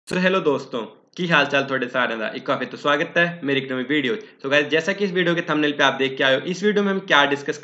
So hello दोस्तों की हाल चाल थोड़े सारे दा एक काफ़ी तो स्वागत है मेरी एक नई वीडियो। तो गाइस जैसा कि इस वीडियो के थंबनेल पे आप देख के आए हो, इस वीडियो में हम क्या डिस्कस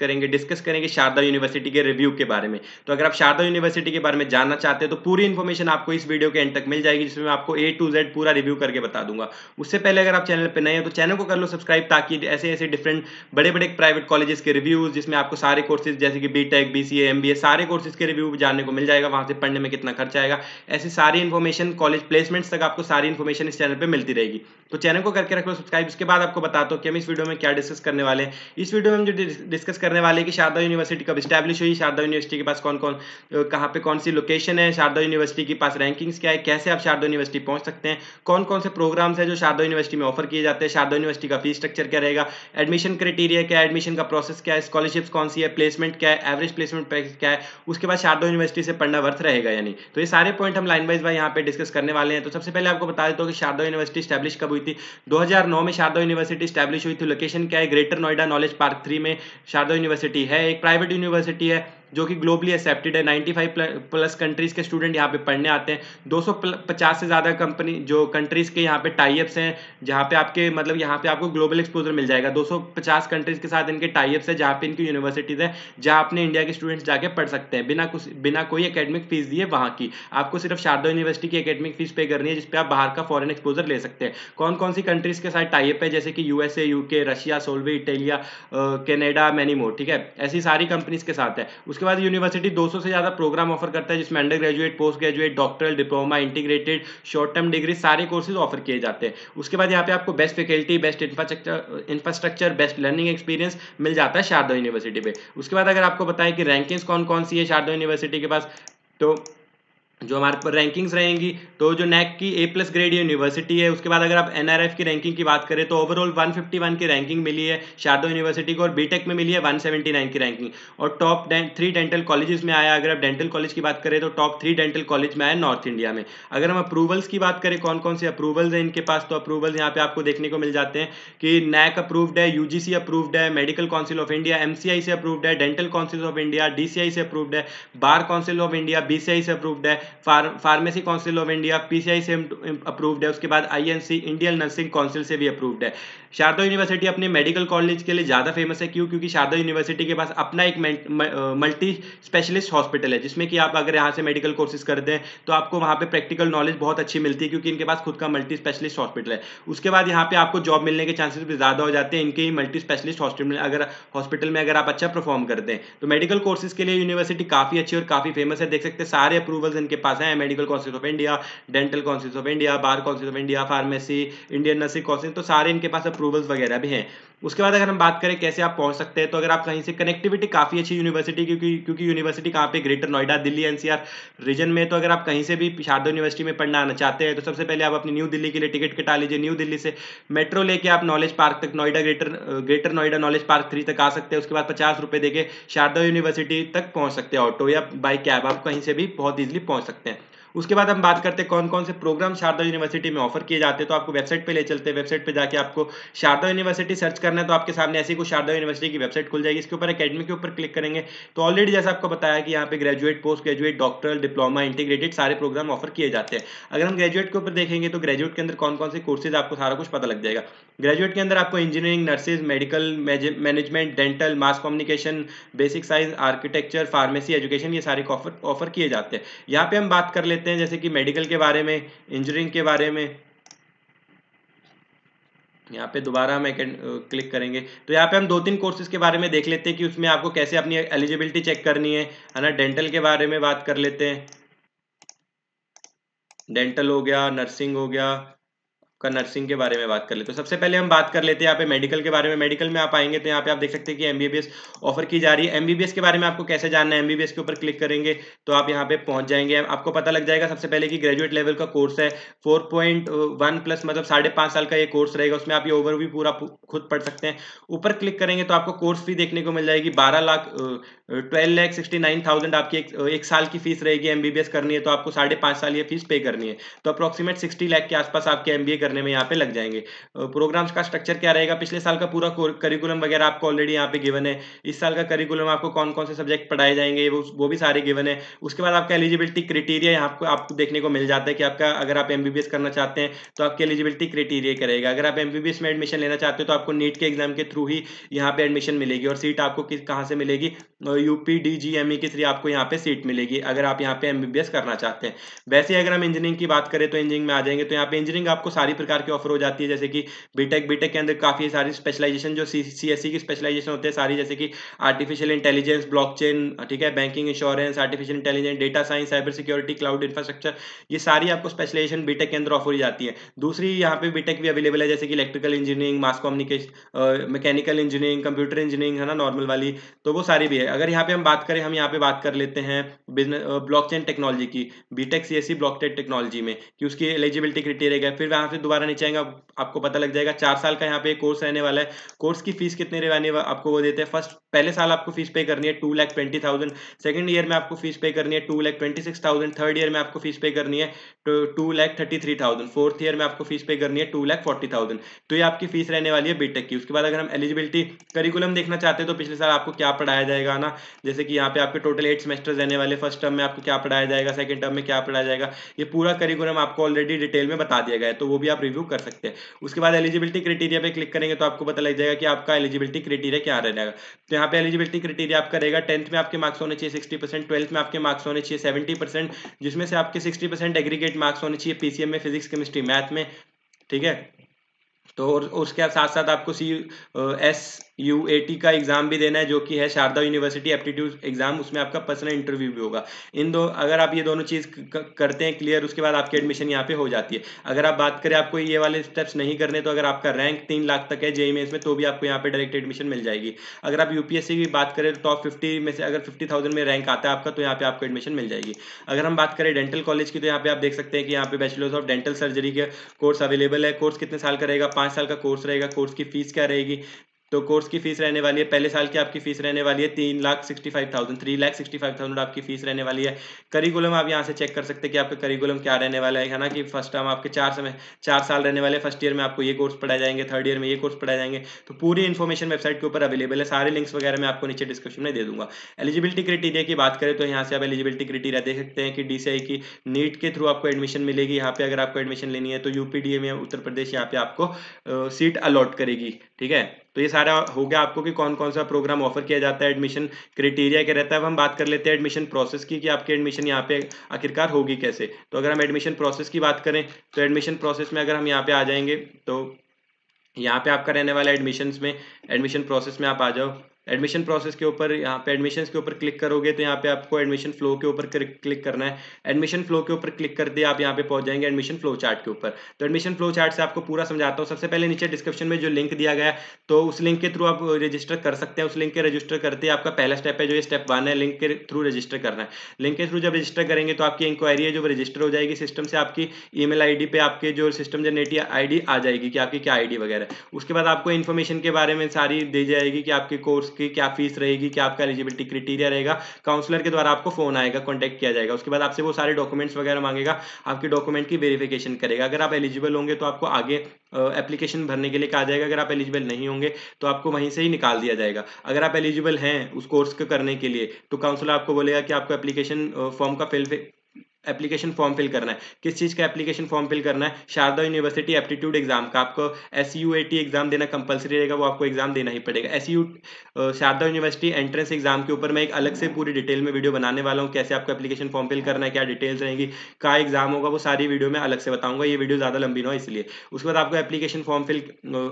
करेंगे शारदा यूनिवर्सिटी के रिव्यू के बारे में। तो अगर आप शारदा यूनिवर्सिटी के बारे में जानना चाहते हैं तो पूरी इन्फॉर्मेशन आपको इस वीडियो के एंड तक मिल जाएगी, जिसमें मैं आपको ए टू जेड पूरा रिव्यू करके बता दूंगा। उससे पहले अगर आप चैनल पे नए हैं तो चैनल को कर लो सब्सक्राइब, ताकि ऐसे ऐसे डिफरेंट बड़े बड़े प्राइवेट कॉलेजेस के रिव्यूज, जिसमें आपको सारे कोर्सेज जैसे कि बीटेक, बीसीए, एमबीए सारे कोर्सेज के रिव्यू जानने को मिल जाएगा, वहां से पढ़ने में कितना खर्चा आएगा, ऐसी सारी इन्फॉर्मेशन कॉलेज प्लेसमेंट्स तक आपको सारी इन्फॉर्मेशन इस चैनल पे मिलती रहेगी। तो चैनल को करके रख लो सब्सक्राइब। इसके बाद आपको बताता हूँ कि हम इस वीडियो में क्या डिस्कस करने वाले हैं। इस वीडियो में हम जो डिस्कस करने वाले हैं कि शारदा यूनिवर्सिटी कब स्टैब्लिश हुई, शारदा यूनिवर्सिटी के पास कौन कौन कहाँ पे कौन सी लोकेशन है, शारदा यूनिवर्सिटी के पास रैंकिंग्स क्या है, कैसे आप शारदा यूनिवर्सिटी पहुंच सकते हैं, कौन कौन से प्रोग्राम्स है जो शारदा यूनिवर्सिटी में ऑफर किए जाते हैं, शारदा यूनिवर्सिटी का फीस स्ट्रक्चर क्या रहेगा, एडमिशन क्राइटेरिया क्या है, एडमिशन का प्रोसेस क्या है, स्कॉलरशिप्स कौन सी है, प्लेसमेंट क्या है, एवरेज प्लेसमेंट पैकेज क्या है, उसके बाद शारदा यूनिवर्सिटी से पढ़ना वर्थ रहेगा या नहीं। तो ये सारे पॉइंट हम लाइन वाइज यहाँ पे डिस्कस करने वाले हैं। तो सबसे पहले आपको बता देता हूँ कि शारदा यूनिवर्सिटी स्टैब्लिश कब हुई थी। 2009 में शारदा यूनिवर्सिटी स्टैब्लिश हुई थी। लोकेशन क्या है, ग्रेटर नोएडा नॉलेज पार्क 3 में शारदा यूनिवर्सिटी है। एक प्राइवेट यूनिवर्सिटी है जो कि ग्लोबली एक्सेप्टेड है। 95 प्लस कंट्रीज के स्टूडेंट यहाँ पे पढ़ने आते हैं। 250 से ज़्यादा कंपनी जो कंट्रीज के यहाँ पे टाइप्स हैं, जहाँ पे आपके मतलब यहाँ पे आपको ग्लोबल एक्सपोजर मिल जाएगा। 250 कंट्रीज के साथ इनके टाइप्स है, जहाँ पे इनकी यूनिवर्सिटीज़ है, जहाँ अपने इंडिया के स्टूडेंट्स जाके पढ़ सकते हैं बिना कोई एकेडमिक फीस दिए। वहाँ की आपको सिर्फ शारदा यूनिवर्सिटी की एकेडमिक फीस पे करनी है, जिसपे आप बाहर का फॉरेन एक्सपोजर ले सकते हैं। कौन कौन सी कंट्रीज के साथ टाइप है, जैसे कि यूएसए, यूके, रशिया, सोल्वे, इटालिया, कनाडा, मैनी मोर। ठीक है, ऐसी सारी कंपनीज के साथ है। उसके बाद यूनिवर्सिटी 200 से ज़्यादा प्रोग्राम ऑफर करता है, जिसमें undergraduate, postgraduate, doctoral, diploma, integrated, short term degree सारे कोर्सेज ऑफर किए जाते हैं। उसके बाद यहाँ पे आपको best faculty, best infrastructure, best learning experience मिल जाता है शारदा यूनिवर्सिटी पे। उसके बाद अगर आपको बताएं कि रैंकिंग्स कौन कौन सी है शारदा यूनिवर्सिटी के पास, तो जो हमारे पर रैंकिंग्स रहेंगी, तो जो नैक की ए प्लस ग्रेड यूनिवर्सिटी है। उसके बाद अगर आप एनआरएफ की रैंकिंग की बात करें तो ओवरऑल 151 की रैंकिंग मिली है शारदा यूनिवर्सिटी को, और बीटेक में मिली है 179 की रैंकिंग। और टॉप 3 डेंटल कॉलेजेस में आया। अगर आप डेंटल कॉलेज की बात करें तो टॉप 3 डेंटल कॉलेज में आया नॉर्थ इंडिया में। अगर हम अप्रूवल्स की बात करें कौन कौन से अप्रूवल्स हैं इनके पास, तो अप्रूवल्स यहाँ पे आपको देखने को मिल जाते हैं कि नैक अप्रूव्ड है, यूजीसी अप्रूव्ड है, medical council of India MCI से अप्रूव्ड है, dental council of India DCI से अप्रूव्ड है, bar council of India BCI से अप्रूव्ड है, pharmacy council of India PCI से अप्रूव्ड है। उसके बाद आईएनसी इंडियन नर्सिंग काउंसिल से भी अप्रूव्ड है। शारदा यूनिवर्सिटी अपने मेडिकल कॉलेज के लिए ज़्यादा फेमस है। क्यों? क्योंकि शारदा यूनिवर्सिटी के पास अपना एक मल्टी स्पेशलिस्ट हॉस्पिटल है, जिसमें कि आप अगर यहाँ से मेडिकल कोर्सेज करते हैं तो आपको वहाँ पे प्रैक्टिकल नॉलेज बहुत अच्छी मिलती है, क्योंकि इनके पास खुद का मल्टी स्पेशलिस्ट हॉस्पिटल है। उसके बाद यहाँ पे आपको जॉब मिलने के चांसेस भी ज़्यादा हो जाते हैं इनके ही मल्टी स्पेशलिस्ट हॉस्पिटल में अगर आप अच्छा परफॉर्म करते हैं। तो मेडिकल कोर्सेज के लिए यूनिवर्सिटी काफ़ी अच्छी और काफ़ी फेमस है। देख सकते हैं सारे अप्रूवल्स इनके पास हैं, medical council of India, dental council of India, bar council of India, pharmacy, Indian nursing council, तो सारे इनके पास अप्रूवल्स वगैरह भी हैं। उसके बाद अगर हम बात करें कैसे आप पहुंच सकते हैं, तो अगर आप कहीं से कनेक्टिविटी काफ़ी अच्छी यूनिवर्सिटी, क्योंकि यूनिवर्सिटी कहाँ पे, greater Noida, Delhi NCR region में। तो अगर आप कहीं से भी शारदा यूनिवर्सिटी में पढ़ना आना चाहते हैं तो सबसे पहले आप अपनी न्यू दिल्ली के लिए टिकट कटा लीजिए। न्यू दिल्ली से मेट्रो लेके आप नॉलेज पार्क तक, Noida greater Noida knowledge park 3 तक आ सकते हैं। उसके बाद 50 रुपये देके शारदा यूनिवर्सिटी तक पहुंच सकते हैं, ऑटो या बाई कैब, आप कहीं से भी बहुत ईजिली पहुंच सकते हैं। उसके बाद हम बात करते हैं कौन कौन से प्रोग्राम शारदा यूनिवर्सिटी में ऑफर किए जाते हैं। तो आपको वेबसाइट पे ले चलते हैं। वेबसाइट पे जाके आपको शारदा यूनिवर्सिटी सर्च करना है, तो आपके सामने ऐसी कुछ शारदा यूनिवर्सिटी की वेबसाइट खुल जाएगी। इसके ऊपर एकेडमी के ऊपर क्लिक करेंगे तो ऑलरेडी जैसा आपको बताया कि यहाँ पे graduate, postgraduate, doctoral, diploma, integrated सारे प्रोग्राम ऑफर किए जाते हैं। अगर हम ग्रेजुएट के ऊपर देखेंगे तो ग्रेजुएट के अंदर कौन कौन से कोर्सेज, आपको सारा कुछ पता लग जाएगा। ग्रेजुएट के अंदर आपको engineering, nurses, medical management, dental, mass communication, basic science, architecture, pharmacy, education, ये सारे ऑफर किए जाते हैं। यहाँ पे हम बात कर लेते हैं जैसे कि मेडिकल के बारे में, इंजीनियरिंग के बारे में। यहाँ पे दोबारा हम क्लिक करेंगे तो यहाँ पे हम 2-3 कोर्सेज के बारे में देख लेते हैं कि उसमें आपको कैसे अपनी एलिजिबिलिटी चेक करनी है ना। डेंटल के बारे में बात कर लेते हैं। डेंटल हो गया, नर्सिंग हो गया, का नर्सिंग के बारे में बात कर लेते हैं। तो सबसे पहले हम बात कर लेते हैं यहाँ पे मेडिकल के बारे में। मेडिकल में आप आएंगे तो यहाँ पे आप देख सकते हैं कि एमबीबीएस ऑफर की जा रही है। एमबीबीएस के बारे में आपको कैसे जानना है, एमबीबीएस के ऊपर क्लिक करेंगे तो आप यहाँ पे पहुंच जाएंगे। आपको पता लग जाएगा सबसे पहले कि ग्रेजुएट लेवल का कोर्स है, 4.1 प्लस मतलब 5.5 साल का ये कोर्स रहेगा। उसमें आप ये ओवरव्यू पूरा खुद पढ़ सकते हैं। ऊपर क्लिक करेंगे तो आपको कोर्स फी देखने को मिल जाएगी 12,69,000 आपकी एक साल की फीस रहेगी। एमबीबीएस करनी है तो आपको 5.5 साल ये फीस पे करनी है। तो अप्रोक्सीमेट 60 लाख के आसपास आपके एमबीए करने में यहाँ पे लग जाएंगे। प्रोग्राम्स का स्ट्रक्चर क्या रहेगा, पिछले साल का पूरा करिकुलम वगैरह आपको ऑलरेडी यहाँ पे गिवन है। इस साल का करिकुलम आपको कौन कौन से सब्जेक्ट पढ़ाए जाएंगे वो भी सारे गिवन है। उसके बाद आपका एलिजिबिलिटी क्राइटेरिया यहाँ आपको देखने को मिल जाता है कि आपका अगर आप एमबीबीएस करना चाहते हैं तो आपकी एलिजिबिलिटी क्राइटेरिया करेगा। अगर आप एमबीबीएस में एडमिशन लेना चाहते हो तो आपको नीट के एग्जाम के थ्रू ही यहाँ पे एडमिशन मिलेगी, और सीट आपको कहाँ से मिलेगी, यूपीडीजीएमई के थ्रू आपको यहाँ पे सीट मिलेगी अगर आप यहाँ पे एमबीबीएस करना चाहते हैं। वैसे अगर हम इंजीनियरिंग की बात करें तो इंजीनियरिंग में आ जाएंगे तो यहाँ पे इंजीनियरिंग आपको सारी प्रकार की ऑफर हो जाती है, जैसे कि बीटेक के अंदर काफी सारी स्पेशलाइजेशन जो सीएससी की स्पेशलाइजेशन होते हैं सारी, जैसे कि आर्टिफिशियल इंटेलिजेंस, ब्लॉकचेन, ठीक है, banking, insurance, artificial intelligence, data science, cyber security, cloud infrastructure, ये सारी आपको स्पेशलाइजेशन बीटेक के अंदर ऑफर हो जाती है। दूसरी यहाँ पे बीटेक भी अवेलेबल है, जैसे कि electrical engineering, mass communication, mechanical engineering, computer engineering, है ना, नॉर्मल वाली, तो वो सारी भी है। अगर यहाँ पे हम बात करें, हम यहाँ पे बात कर लेते हैं बिजनेस ब्लॉकचेन टेक्नोलॉजी की, बीटेक सीएससी ब्लॉकचेन टेक्नोलॉजी में, कि उसकी एलिजिबिलिटी क्राइटेरिया है। फिर वहां से दोबारा नीचे आएगा, आपको पता लग जाएगा 4 साल का यहाँ पे कोर्स रहने वाला है। कोर्स की फीस कितने रहने आपको वो देते हैं, पहले साल आपको फीस पे करनी है 2,20,000, सेकंड ईयर में आपको फीस पे करनी है 2,26,000, थर्ड ईयर में आपको फीस पे करनी है 2,33,000, फोर्थ ईयर में आपको फीस पे करनी है 2,40,000। तो ये आपकी फीस रहने वाली है बीटेक की। उसके बाद अगर हम एलिजिबिलिटी करिकुलम देखना चाहते हैं तो पिछले साल आपको क्या पढ़ाया जाएगा ना, जैसे कि यहाँ पे आपके टोटल 8 सेमेस्टर्स रहने वाले, फर्स्ट टर्म में आपको क्या पढ़ाया जाएगा, सेकंड टर्म में क्या पढ़ाया जाएगा, ये पूरा करिकुलम आपको ऑलरेडी डिटेल में बता दिया गया है, तो वो भी आप रिव्यू कर सकते हैं। उसके बाद एलिजिबिलिटी क्राइटेरिया पे क्लिक करेंगे तो आपको पता लग जाएगा कि आपका एलिजिबिलिटी क्राइटेरिया क्या रहेगा। तो यहाँ पे एलिजिबिलिटी क्राइटेरिया आपका रहेगा 10th में आपके मार्क्स होने चाहिए 60%, 12th में आपके मार्क्स होने चाहिए 70%, जिसमें से आपके 60% एग्रीगेट मार्क्स होने चाहिए पीसीएम में, फिजिक्स, केमिस्ट्री, मैथ में, ठीक है। तो और उसके साथ साथ आपको SUAT का एग्जाम भी देना है, जो कि है शारदा यूनिवर्सिटी एप्टीट्यूड एग्जाम, उसमें आपका पर्सनल इंटरव्यू भी होगा। अगर आप ये दोनों चीज करते हैं क्लियर, उसके बाद आपकी एडमिशन यहाँ पे हो जाती है। अगर आप बात करें आपको ये वाले स्टेप्स नहीं करने, तो अगर आपका रैंक 3 लाख तक है जेईई मेंस में, तो भी आपको यहाँ पे डायरेक्ट एडमिशन मिल जाएगी। अगर आप यूपीएससी की बात करें तो टॉप 50 में से अगर 50,000 में रैंक आता है आपका, तो यहाँ पे आपको एडमिशन मिल जाएगी। अगर हम बात करें डेंटल कॉलेज की, तो यहाँ पे आप देख सकते हैं कि यहाँ पे बैचलर्स ऑफ डेंटल सर्जरी के कोर्स अवेलेबल है। कोर्स कितने साल का रहेगा, 5 साल का कोर्स रहेगा। कोर्स की फीस क्या रहेगी, तो कोर्स की फीस रहने वाली है, पहले साल की आपकी फीस रहने वाली है 3,65,000 आपकी फीस रहने वाली है। करिकुलम आप यहाँ से चेक कर सकते हैं कि आपका करिकुलम क्या रहने वाला है ना, कि फर्स्ट टर्म आपके 4 साल रहने वाले, फर्स्ट ईयर में आपको ये कोर्स पढ़ाए जाएंगे, थर्ड ईयर में ये कोर्स पढ़ाए जाएंगे। तो पूरी इन्फॉर्मेशन वेबसाइट के ऊपर अवेलेबल है, सारे लिंक्स वगैरह मैं आपको नीचे डिस्क्रिप्शन में दे दूंगा। एलिजिबिलिटी क्राइटेरिया की बात करें तो यहाँ से आप एलिजिबिलिटी क्राइटेरिया देख सकते हैं कि DCI की नीट के थ्रू आपको एडमिशन मिलेगी। यहाँ पे अगर आपको एडमिशन लेनी है तो यूपीडीएमई उत्तर प्रदेश यहाँ पे आपको सीट अलॉट करेगी, ठीक है। तो ये सारा हो गया आपको कि कौन कौन सा प्रोग्राम ऑफर किया जाता है, एडमिशन क्राइटेरिया क्या रहता है। अब हम बात कर लेते हैं एडमिशन प्रोसेस की, कि आपकी एडमिशन यहाँ पे आखिरकार होगी कैसे। तो अगर हम एडमिशन प्रोसेस की बात करें तो एडमिशन प्रोसेस में अगर हम यहाँ पे आ जाएंगे तो यहाँ पे आपका रहने वाला एडमिशन प्रोसेस में आप आ जाओ। एडमिशन प्रोसेस के ऊपर यहाँ पे एडमिशन के ऊपर क्लिक करोगे तो यहाँ पे आपको एडमिशन फ्लो के ऊपर क्लिक करना है। एडमिशन फ्लो के ऊपर क्लिक करते आप यहाँ पे पहुंच जाएंगे एडमिशन फ्लो चार्ट के ऊपर। तो एडमिशन फ्लो चार्ट से आपको पूरा समझाता हूँ। सबसे पहले नीचे डिस्क्रिप्शन में जो लिंक दिया गया है, तो उस लिंक के थ्रू आप रजिस्टर कर सकते हैं। उस लिंक के रजिस्टर करते ही आपका पहला स्टेप है, जो ये स्टेप 1 है, लिंक के थ्रू रजिस्टर करना है। लिंक के थ्रू जब रजिस्टर करेंगे तो आपकी इंक्वायरी है जो रजिस्टर हो जाएगी सिस्टम से, आपकी ईमेल आईडी पे आपके जो सिस्टम जनरेटिव आईडी आ जाएगी कि आपकी क्या आईडी वगैरह। उसके बाद आपको इन्फॉर्मेशन के बारे में सारी दी जाएगी कि आपके कोर्स की क्या फीस रहेगी, क्या आपका एलिजिबिलिटी क्राइटेरिया रहेगा। काउंसलर के द्वारा आपको फोन आएगा, कांटेक्ट किया जाएगा। उसके बाद आपसे वो सारे डॉक्यूमेंट्स वगैरह मांगेगा, आपके डॉक्यूमेंट की वेरिफिकेशन करेगा। अगर आप एलिजिबल होंगे तो आपको आगे एप्लीकेशन भरने के लिए कहा जाएगा। अगर आप एलिजिबल नहीं होंगे तो आपको वहीं से ही निकाल दिया जाएगा। अगर आप एलिजिबल हैं उस कोर्स को करने के लिए तो काउंसलर आपको बोलेगा कि आपको एप्लीकेशन फॉर्म फिल करना है। किस चीज का एप्लीकेशन फॉर्म फिल करना है, शारदा यूनिवर्सिटी एप्टीट्यूड एग्जाम का। आपको SUAT एग्जाम देना कंपलसरी रहेगा, वो आपको एग्जाम देना ही पड़ेगा। शारदा यूनिवर्सिटी एंट्रेंस एग्जाम के ऊपर मैं एक अलग से पूरी डिटेल में वीडियो बनाने वाला हूँ, कैसे आपको एप्लीकेशन फॉर्म फिल करना है, क्या डिटेल्स रहेंगी, क्या एग्जाम होगा, वो सारी वीडियो में अलग से बताऊंगा। ये वीडियो ज्यादा लंबी ना हो इसलिए। उसके बाद आपको एप्लीकेशन फॉर्म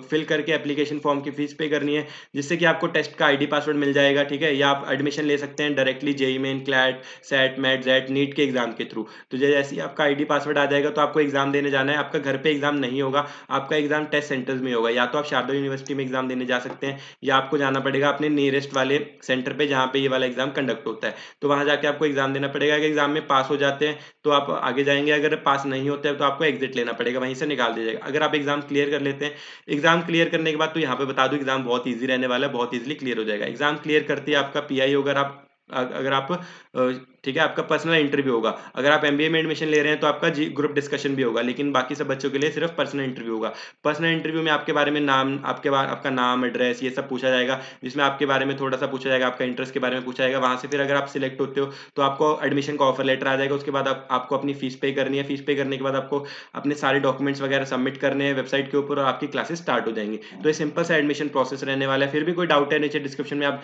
फिल करके एप्लीकेशन फॉर्म की फीस पे करनी है, जिससे कि आपको टेस्ट का ID पासवर्ड मिल जाएगा, ठीक है। या आप एडमिशन ले सकते हैं directly JEE main, CLAT, CET, MAT, JET, NEET के एग्जाम के थ्रू। तो जैसे ही आपका ID पासवर्ड आ जाएगा तो आपको एग्जाम देने जाना है। आपका घर पे एग्जाम नहीं होगा, आपका एग्जाम टेस्ट सेंटर्स में होगा। या तो आप शारदा यूनिवर्सिटी में एग्जाम देने जा सकते हैं, या आपको जाना पड़ेगा अपने नियरेस्ट वाले सेंटर पे जहाँ पे ये वाला एग्जाम कंडक्ट होता है। तो वहां जाके आपको एग्जाम देना पड़ेगा। अगर एग्जाम में पास हो जाते हैं तो आप आगे जाएंगे, अगर पास नहीं होते हैं तो आपको एग्जिट लेना पड़ेगा, वहीं से निकाल दिया जाएगा। अगर आप एग्जाम क्लियर कर लेते हैं, एग्जाम क्लियर करने के बाद तो यहाँ पे बता दूं एग्जाम बहुत ईजी रहने वाला है, बहुत ईजिली क्लियर हो जाएगा। एग्जाम क्लियर करते ही आपका PI होगा, अगर आप ठीक है, आपका पर्सनल इंटरव्यू होगा। अगर आप एमबीए में एडमिशन ले रहे हैं तो आपका ग्रुप डिस्कशन भी होगा, लेकिन बाकी सब बच्चों के लिए सिर्फ पर्सनल इंटरव्यू होगा। पर्सनल इंटरव्यू में आपके बारे में नाम, आपका नाम, एड्रेस, ये सब पूछा जाएगा, जिसमें आपके बारे में थोड़ा सा पूछा जाएगा, आपका इंटरेस्ट के बारे में पूछा जाएगा। वहां से फिर अगर आप सिलेक्ट होते हो तो आपको एडमिशन का ऑफर लेटर आ जाएगा। उसके बाद आपको अपनी फीस पे करनी है। फीस पे करने के बाद आपको अपने सारे डॉक्यूमेंट्स वगैरह सबमिट करने हैं वेबसाइट के ऊपर, और आपकी क्लासेस स्टार्ट हो जाएंगी। तो ये सिंपल सा एडमिशन प्रोसेस रहने वाला है। फिर भी कोई डाउट है, नीचे डिस्क्रिप्शन में आप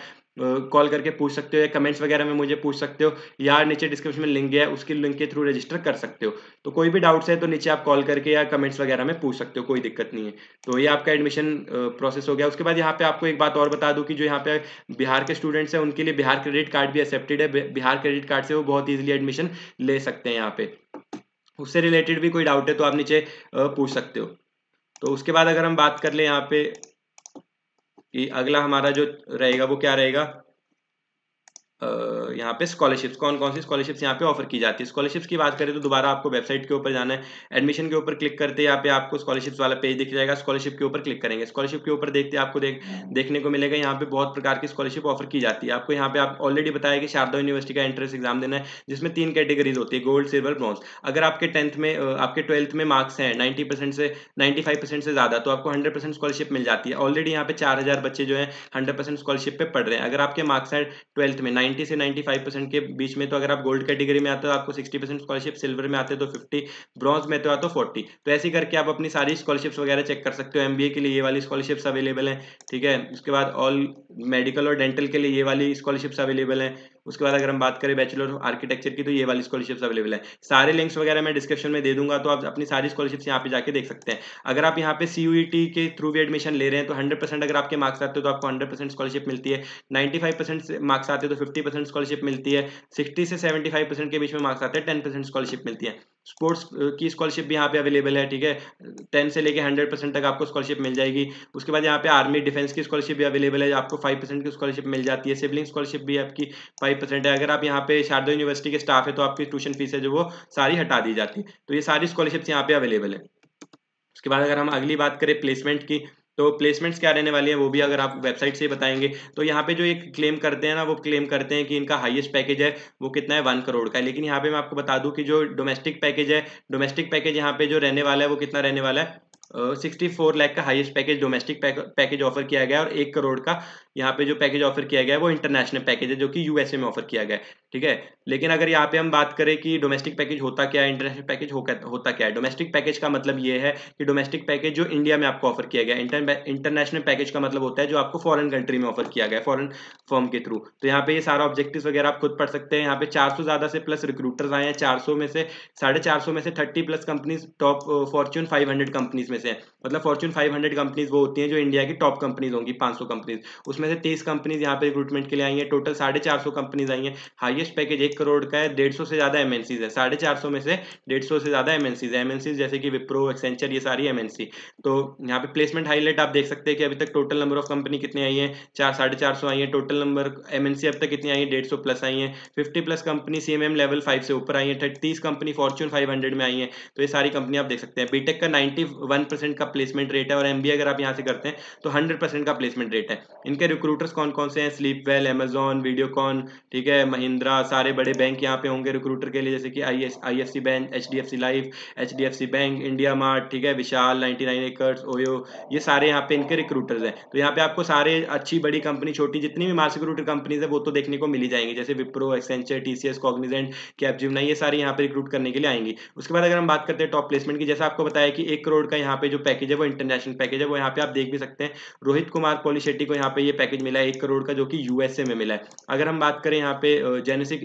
कॉल करके पूछ सकते हो, या कमेंट्स वगैरह में मुझे पूछ सकते हो, या नीचे डिस्क्रिप्शन में लिंक है, उसके लिंक के थ्रू रजिस्टर कर सकते हो। तो कोई भी डाउट्स है तो नीचे आप कॉल करके या कमेंट्स वगैरह में पूछ सकते हो, कोई दिक्कत नहीं है। तो ये आपका एडमिशन प्रोसेस हो गया। उसके बाद यहाँ पे आपको एक बात और बता दूं कि जो यहाँ पे बिहार के स्टूडेंट्स हैं उनके लिए बिहार क्रेडिट कार्ड भी एक्सेप्टेड है। बिहार क्रेडिट कार्ड से वो बहुत ईजिली एडमिशन ले सकते हैं यहाँ पे। उससे रिलेटेड भी कोई डाउट है तो आप नीचे पूछ सकते हो। तो उसके बाद अगर हम बात कर ले यहाँ पे कि अगला हमारा जो रहेगा वो क्या रहेगा, यहाँ पे स्कॉलरशिप्स, कौन कौन सी स्कॉलरशिप्स यहाँ पे ऑफर की जाती है। स्कॉलरशिप्स की बात करें तो दोबारा आपको वेबसाइट के ऊपर जाना है, एडमिशन के ऊपर क्लिक करते हैं, यहाँ पे आपको स्कॉलरशिप्स वाला पेज दिख जाएगा। स्कॉलरशिप के ऊपर क्लिक करेंगे, स्कॉलरशिप के ऊपर देखते आपको देखने को मिलेगा यहाँ पे बहुत प्रकार की स्कॉलरशिप ऑफर की जाती है। आपको यहाँ पे आप ऑलरेडी बताया कि शारदा यूनिवर्सिटी का एंट्रेंस एग्जाम देना है, जिसमें 3 कैटेगरीज होती है, गोल्ड, सिल्वर, ब्रॉन्ज। अगर आपके 10th में आपके 12th में मार्क्स हैं 90% से 95% से ज्यादा, तो आपको 100% स्कॉलरशिप मिल जाती है। ऑलरेडी यहाँ पे 4000 बच्चे जो है 100% स्कॉलरशिप पे पढ़ रहे हैं। अगर आपके मार्क्स है 12th में 90 से 95% के बीच में, तो अगर आप गोल्ड कैटेगरी में आते हो आपको 60% स्कॉलरशिप, सिल्वर में आते हो तो 50, ब्रॉन्ज में तो आते हो 40। तो ऐसे करके आप अपनी सारी स्कॉलरशिप्स वगैरह चेक कर सकते हो। एमबीए के लिए ये वाली स्कॉलरशिप्स अवेलेबल है, ठीक है। उसके बाद ऑल मेडिकल और डेंटल के लिए ये वाली स्कॉलरशिप्स अवेलेबल है। उसके बाद अगर हम बात करें बैचलर ऑफ आर्किटेक्चर की, तो ये वाली स्कॉलरशिप्स अवेलेबल है। सारे लिंक्स वगैरह मैं डिस्क्रिप्शन में दे दूंगा, तो आप अपनी सारी स्कॉलरशिप्स यहाँ पे जाके देख सकते हैं। अगर आप यहाँ पे सीयूईटी के थ्रू भी एडमिशन ले रहे हैं तो 100% अगर आपके मार्क्स आते हैं तो आपको 100% स्कॉलरशिप मिलती है। 95% मार्क्स आते हैं तो 50% स्कॉलरशिप मिलती है। 60 से 75% के बीच में मार्क्स आते हैं 10% स्कॉलरशिप मिलती है। स्पोर्ट्स की स्कॉलरशिप भी यहाँ पे अवेलेबल है, ठीक है। 10 से लेके 100% तक आपको स्कॉलरशिप मिल जाएगी। उसके बाद यहाँ पे आर्मी डिफेंस की स्कॉलरशिप भी अवेलेबल है, आपको 5% की स्कॉलरशिप मिल जाती है। सिबलिंग स्कॉलरशिप भी आपकी 5% है। अगर आप यहाँ पे शारदा यूनिवर्सिटी के स्टाफ है तो आपकी ट्यूशन फीस है जो वो सारी हटा दी जाती है। तो ये सारी स्कॉलरशिप्स यहाँ पे अवेलेबल है। उसके बाद अगर हम अगली बात करें प्लेसमेंट की, तो प्लेसमेंट्स क्या रहने वाली है वो भी अगर आप वेबसाइट से ही बताएंगे। तो यहाँ पे जो एक क्लेम करते हैं ना, वो क्लेम करते हैं कि इनका हाईएस्ट पैकेज है वो कितना है 1 करोड़ का है। लेकिन यहाँ पे मैं आपको बता दूं कि जो डोमेस्टिक पैकेज है, डोमेस्टिक पैकेज यहाँ पे जो रहने वाला है वो कितना रहने वाला है, 64 लाख का highest package domestic package offer किया गया है। और 1 करोड़ का यहाँ पे जो पैकेज ऑफर किया गया है वो इंटरनेशनल पैकेज है, जो कि यूएसए में ऑफर किया गया है, ठीक है। लेकिन अगर यहाँ पे हम बात करें कि डोमेस्टिक पैकेज होता क्या है, इंटरनेशनल पैकेज होता क्या है। डोमेस्टिक पैकेज का मतलब ये है कि डोमेस्टिक पैकेज जो इंडिया में आपको ऑफर किया गया, इंटरनेशनल पैकेज का मतलब होता है जो आपको फॉरेन कंट्री में ऑफर किया गया, फॉरेन फर्म के थ्रू। तो यहाँ पे ये सारा ऑब्जेक्टिव्स वगैरह आप खुद पढ़ सकते हैं। यहाँ पे 400 ज्यादा से प्लस रिक्रूटर्स आए हैं, 400 में से 450 में से 30 plus companies top Fortune 500 companies में से, मतलब फॉर्च्यून 500 कंपनीज वो होती हैं जो इंडिया की टॉप कंपनीज होंगी, 500 कंपनीज, उसमें से 30 कंपनीज यहाँ पे रिक्रूटमेंट के लिए आई है। टोटल 450 कंपनीज आई हैं। हाईएस्ट पैकेज 1 करोड़ का है। 150 से ज्यादा एमएनसीज है, 450 में से 150 से ज्यादा एमएनसीज है। एमएनसीज जैसे कि विप्रो, एक्सेंचर, ये सारी एमएनसी। तो यहाँ पे प्लेसमेंट हाईलाइट आप देख सकते हैं कि अभी तक टोटल नंबर ऑफ कंपनी कितनी आई है, 450 आई है। टोटल नंबर एमएनसी अब तक कितनी आई है, 150 प्लस आई है। 50 प्लस कंपनी सीएमएम लेवल 5 से ऊपर आई है। 30 कंपनी फॉर्च्यून 500 में आई है। तो ये सारी कंपनी आप देख सकते हैं। बीटेक का 91% का प्लेसमेंट रेट है, और एमबीए अगर आप यहाँ से करते हैं तो 100% का प्लेसमेंट रेट है। इनके रिक्रूटर्स कौन कौन से हैं, स्लीपवेल, अमेजॉन, वीडियोकॉन, ठीक है, महिंद्रा, सारे बड़े बैंक यहाँ पे होंगे रिक्रूटर के लिए, जैसे कि IFC bank, HDFC life, HDFC bank, India mart, ठीक है, विशाल, 99 एकर्स, ओयो, ये सारे यहाँ पे इनके रिक्रूटर्स हैं। तो यहाँ पे आपको सारे अच्छी बड़ी कंपनी, छोटी, जितनी भी मास रिक्रूटर कंपनीज है वो तो देखने को मिल ही जाएंगी, जैसे Wipro, Accenture, TCS, Cognizant, Capgemini, ये सारी यहाँ पे रिक्रूट करने के लिए आएंगी। उसके बाद अगर हम बात करते हैं टॉप प्लेसमेंट की, जैसा आपको बताया कि 1 करोड़ का यहाँ पे जो पैकेज है वो इंटरनेशनल पैकेज है, वो यहाँ पे आप देख भी सकते हैं। रोहित कुमार पॉलिशेट्टी को यहाँ पे ये पैकेज मिला है 1 करोड़ का, जो कि यूएसए में मिला है। अगर हम बात करें यहाँ पे जेनेसिक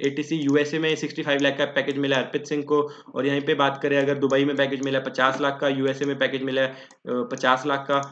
एटीसी यूएसए में 65 लाख का पैकेज मिला है अर्पित सिंह को। और यहीं पे बात करें अगर दुबई में पैकेज मिला है 50 लाख का, यूएसए में पैकेज मिला है 50 लाख का।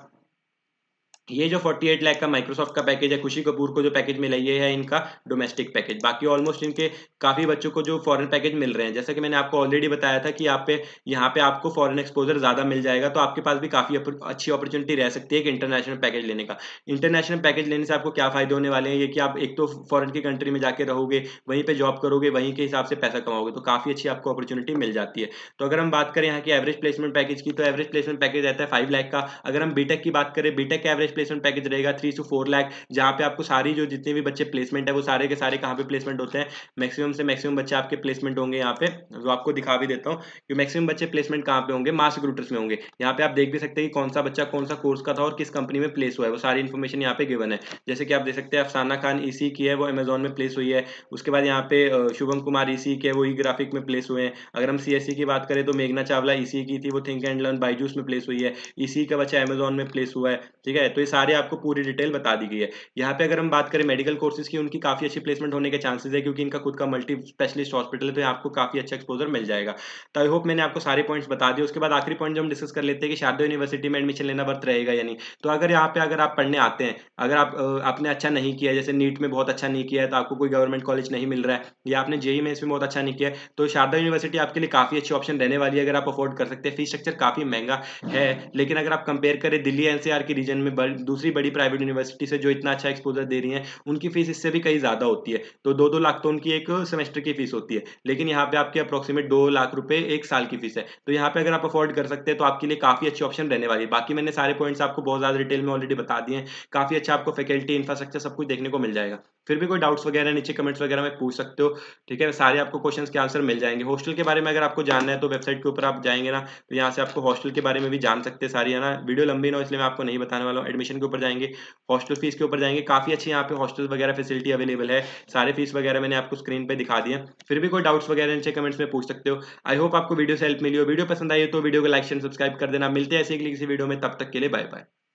ये जो 48 लाख का माइक्रोसॉफ्ट का पैकेज है, खुशी कपूर को जो पैकेज मिला ये है इनका डोमेस्टिक पैकेज। बाकी ऑलमोस्ट इनके काफी बच्चों को जो फॉरेन पैकेज मिल रहे हैं, जैसा कि मैंने आपको ऑलरेडी बताया था कि यहाँ पे आपको फॉरेन एक्सपोजर ज्यादा मिल जाएगा, तो आपके पास भी काफी अच्छी अपॉर्चुनिटी रह सकती है कि इंटरनेशनल पैकेज लेने का। इंटरनेशनल पैकेज लेने से आपको क्या फायदे होने वाले हैं, ये कि आप एक तो फॉरेन की कंट्री में जाके रहोगे, वहीं पे जॉब करोगे, वहीं के हिसाब से पैसा कमाओगे, तो काफी अच्छी आपको अपॉर्चुनिटी मिल जाती है। तो अगर हम बात करें यहाँ की एवरेज प्लेसमेंट पैकेज की, तो एवरेज प्लेसमेंट पैकेज रहता है 5 लाख का। अगर हम बीटेक की बात करें, बीटेक का एवरेज प्लेसमेंट पैकेज रहेगा 3 to 4 लाख, जहाँ पे आपको सारी जो जितने भी बच्चे प्लेसमेंट है वो सारे के सारे कहाँ पे प्लेसमेंट होते हैं, मैक्सिमम से मैक्सिमम बच्चे आपके प्लेसमेंट होंगे यहाँ पे, जो आपको दिखा भी देता हूँ कि मैक्सिमम बच्चे प्लेसमेंट कहाँ पे होंगे, मास रिक्रूटर्स में होंगे। यहाँ पे आप देख भी सकते हैं कि कौन सा बच्चा कौन सा कोर्स का था और किस कंपनी में प्लेस हुआ है, वो सारी इन्फॉर्मेशन यहाँ पे गिवन है। जैसे कि आप देख सकते हैं अफसाना खान ईसी की है, वो अमेजोन में प्लेस हुई है। उसके बाद यहाँ पे शुभम कुमार ईसी के, वो ई ग्राफिक में प्लेस हुए हैं। अगर हम सीएससी की बात करें तो मेघना चावला ईसी की थी, वो थिंक एंड लर्न बायजूस में प्लेस हुई है। ईसी का बच्चा अमेजोन में प्लेस हुआ है। ठीक है, तो ये सारे आपको पूरी डिटेल बता दी गई है। यहाँ पे अगर हम बात करें मेडिकल कोर्सेज की, उनकी काफी अच्छी प्लेसमेंट होने के चांसेस है, क्योंकि इनका खुद का मल्टी स्पेशलिस्ट हॉस्पिटल है, तो आपको काफी अच्छा एक्सपोजर मिल जाएगा। तो आई होप मैंने आपको सारे पॉइंट्स बता दिए। उसके बाद आखिरी पॉइंट जो हम डिस्कस कर लेते हैं कि शारदा यूनिवर्सिटी में एडमिशन लेना वर्थ रहेगा या नहीं। तो अगर यहाँ पे अगर आप पढ़ने आते हैं, अगर आपने अच्छा नहीं किया है, जैसे नीट में बहुत अच्छा नहीं किया है तो आपको कोई गवर्नमेंट कॉलेज नहीं मिल रहा है, या आपने जेई में इसमें बहुत अच्छा नहीं किया है, तो शारदा यूनिवर्सिटी आपके लिए काफी अच्छी ऑप्शन रहने वाली है, अगर आप अफोर्ड कर सकते हैं। फीस स्ट्रक्चर काफी महंगा है, लेकिन अगर आप कंपेयर करें दिल्ली एनसीआर की रीजन में दूसरी बड़ी प्राइवेट यूनिवर्सिटी से जो इतना अच्छा एक्सपोजर दे रही है, उनकी फीस इससे भी कहीं ज्यादा होती है। तो 2-2 लाख तो उनकी एक सेमेस्टर की फीस होती है, लेकिन यहाँ पे आपके अप्रोक्सीमेट 2 लाख रुपए एक साल की फीस है। तो यहाँ पे अगर आप अफोर्ड कर सकते हैं तो आपके लिए काफी अच्छी ऑप्शन रहने वाली है। बाकी मैंने सारे पॉइंट्स आपको बहुत ज्यादा डिटेल में ऑलरेडी बता दिए हैं। काफी अच्छा आपको फैकल्टी इंफ्रास्ट्रक्चर सब कुछ देखने को मिल जाएगा। फिर भी कोई डाउट्स वगैरह नीचे कमेंट्स वगैरह में पूछ सकते हो। ठीक है, सारे आपको क्वेश्चंस के आंसर मिल जाएंगे। हॉस्टल के बारे में अगर आपको जानना है तो वेबसाइट के ऊपर आप जाएंगे ना, तो यहाँ से आपको हॉस्टल के बारे में भी जान सकते हैं सारी, है ना। वीडियो लंबी ना हो इसलिए मैं आपको नहीं बताने वाला हूँ। एडमिशन के ऊपर जाएंगे, हॉस्टल फीस के ऊपर जाएंगे, काफी अच्छी यहाँ पे हॉस्टल वगैरह फैसिलिटी अवेलेबल है। सारे फीस वगैरह मैंने आपको स्क्रीन पे दिखा दिए। फिर भी कोई डाउट्स वगैरह नीचे कमेंट्स में पूछ सकते हो। आई होप आपको वीडियो से हेल्प मिली हो। वीडियो पसंद आई हो तो वीडियो को लाइक शेयर सब्सक्राइब कर देना। मिलते हैं ऐसे किसी वीडियो में, तब तक के लिए बाय बाय।